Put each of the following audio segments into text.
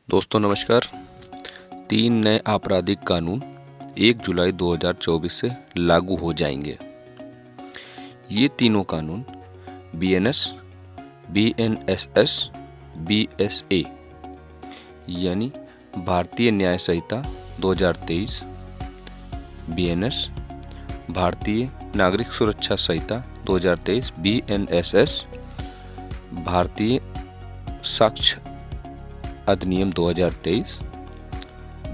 दोस्तों नमस्कार। 3 नए आपराधिक कानून 1 जुलाई 2024 से लागू हो जाएंगे। ये तीनों कानून BNS, BNSS, BSA यानी भारतीय न्याय संहिता 2023, BNS भारतीय नागरिक सुरक्षा संहिता 2023, BNSS भारतीय साक्ष्य अधिनियम 2023,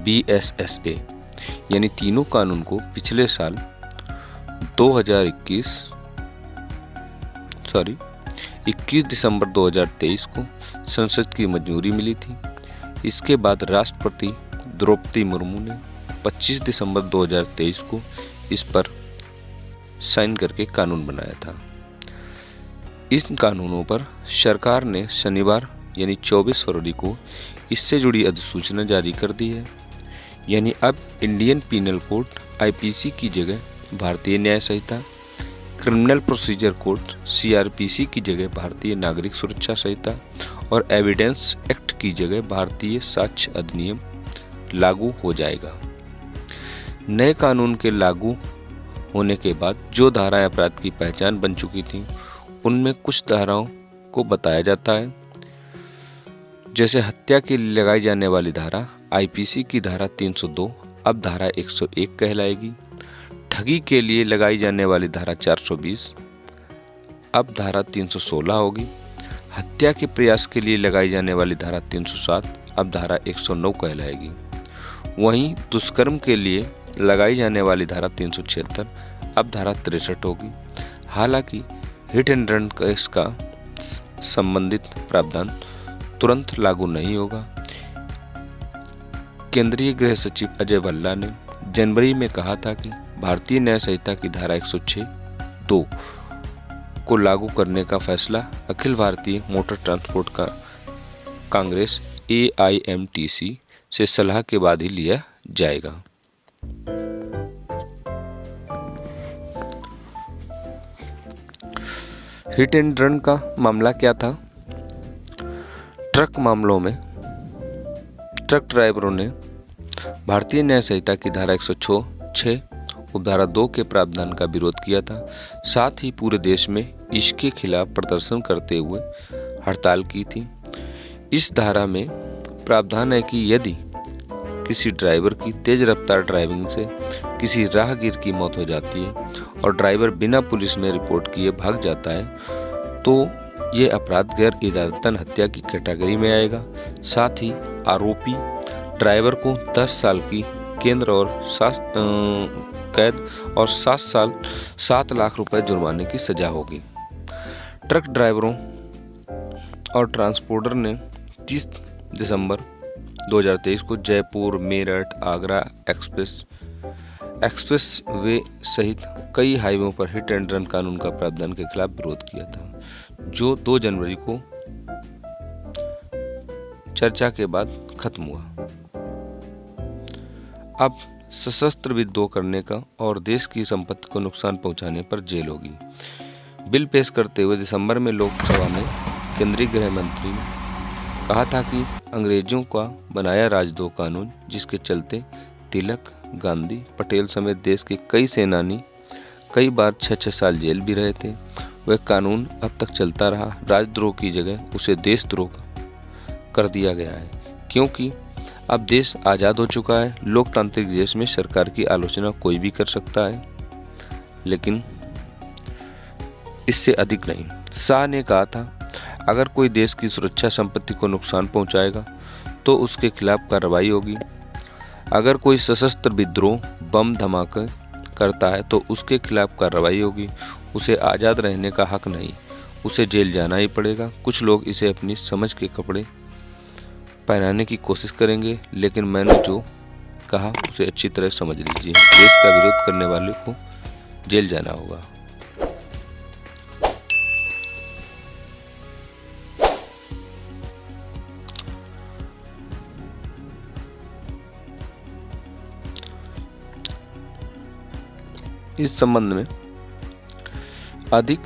BSSA यानी तीनों कानून को पिछले साल 21 दिसंबर 2023 को संसद की मंजूरी मिली थी। इसके बाद राष्ट्रपति द्रौपदी मुर्मू ने 25 दिसंबर 2023 को इस पर साइन करके कानून बनाया था। इन कानूनों पर सरकार ने शनिवार यानी 24 फरवरी को इससे जुड़ी अधिसूचना जारी कर दी है। यानी अब इंडियन पीनल कोड IPC की जगह भारतीय न्याय संहिता, क्रिमिनल प्रोसीजर कोड CRPC की जगह भारतीय नागरिक सुरक्षा संहिता और एविडेंस एक्ट की जगह भारतीय साक्ष्य अधिनियम लागू हो जाएगा। नए कानून के लागू होने के बाद जो धाराएं अपराध की पहचान बन चुकी थीं, उनमें कुछ धाराओं को बताया जाता है। जैसे हत्या के लिए लगाई जाने वाली धारा IPC की धारा 302 अब धारा 101 कहलाएगी। ठगी के लिए लगाई जाने वाली धारा 420 अब धारा 316 होगी। हत्या के प्रयास के लिए लगाई जाने वाली धारा 307 अब धारा 109 कहलाएगी। वहीं दुष्कर्म के लिए लगाई जाने वाली धारा 376 अब धारा 63 होगी। हालांकि हिट एंड रन केस का संबंधित प्रावधान तुरंत लागू नहीं होगा। केंद्रीय गृह सचिव अजय भल्ला ने जनवरी में कहा था कि भारतीय न्याय संहिता की धारा 106(2) को लागू करने का फैसला अखिल भारतीय मोटर ट्रांसपोर्ट का कांग्रेस AIMTC से सलाह के बाद ही लिया जाएगा। हिट एंड रन का मामला क्या था? ट्रक मामलों में ट्रक ड्राइवरों ने भारतीय न्याय संहिता की धारा 106 उपधारा 2 के प्रावधान का विरोध किया था। साथ ही पूरे देश में इसके खिलाफ प्रदर्शन करते हुए हड़ताल की थी। इस धारा में प्रावधान है कि यदि किसी ड्राइवर की तेज रफ्तार ड्राइविंग से किसी राहगीर की मौत हो जाती है और ड्राइवर बिना पुलिस में रिपोर्ट किए भाग जाता है, तो ये अपराध गैर इरादतन हत्या की कैटेगरी में आएगा। साथ ही आरोपी ड्राइवर को 10 साल की केंद्र और कैद और 7 लाख रुपए जुर्माने की सजा होगी। ट्रक ड्राइवरों और ट्रांसपोर्टर ने 30 दिसंबर 2023 को जयपुर, मेरठ, आगरा एक्सप्रेस वे सहित कई हाईवे पर हिट एंड रन कानून का प्रावधान के खिलाफ विरोध किया था, जो 2 जनवरी को चर्चा के बाद खत्म हुआ। अब सशस्त्र विद्रोह करने का और देश की संपत्ति को नुकसान पहुंचाने पर जेल होगी। बिल पेश करते हुए दिसंबर में लोकसभा में केंद्रीय गृह मंत्री ने कहा था कि अंग्रेजों का बनाया राजद्रोह कानून, जिसके चलते तिलक, गांधी, पटेल समेत देश के कई सेनानी कई बार 6-6 साल जेल भी रहे थे, वह कानून अब तक चलता रहा। राजद्रोह की जगह उसे देशद्रोह कर दिया गया है, क्योंकि अब देश आज़ाद हो चुका है। लोकतांत्रिक देश में सरकार की आलोचना कोई भी कर सकता है, लेकिन इससे अधिक नहीं। शाह ने कहा था, अगर कोई देश की सुरक्षा संपत्ति को नुकसान पहुंचाएगा तो उसके खिलाफ कार्रवाई होगी। अगर कोई सशस्त्र विद्रोह, बम धमाके करता है तो उसके खिलाफ कार्रवाई होगी। उसे आज़ाद रहने का हक नहीं, उसे जेल जाना ही पड़ेगा। कुछ लोग इसे अपनी समझ के कपड़े पहनाने की कोशिश करेंगे, लेकिन मैंने जो कहा उसे अच्छी तरह समझ लीजिए। देश का विरोध करने वाले को जेल जाना होगा। इस संबंध में अधिक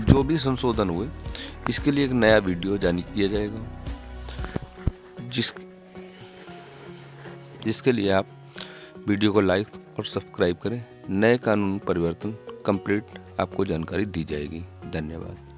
जो भी संशोधन हुए, इसके लिए एक नया वीडियो जारी किया जाएगा। जिसके लिए आप वीडियो को लाइक और सब्सक्राइब करें। नए कानून परिवर्तन कंप्लीट आपको जानकारी दी जाएगी। धन्यवाद।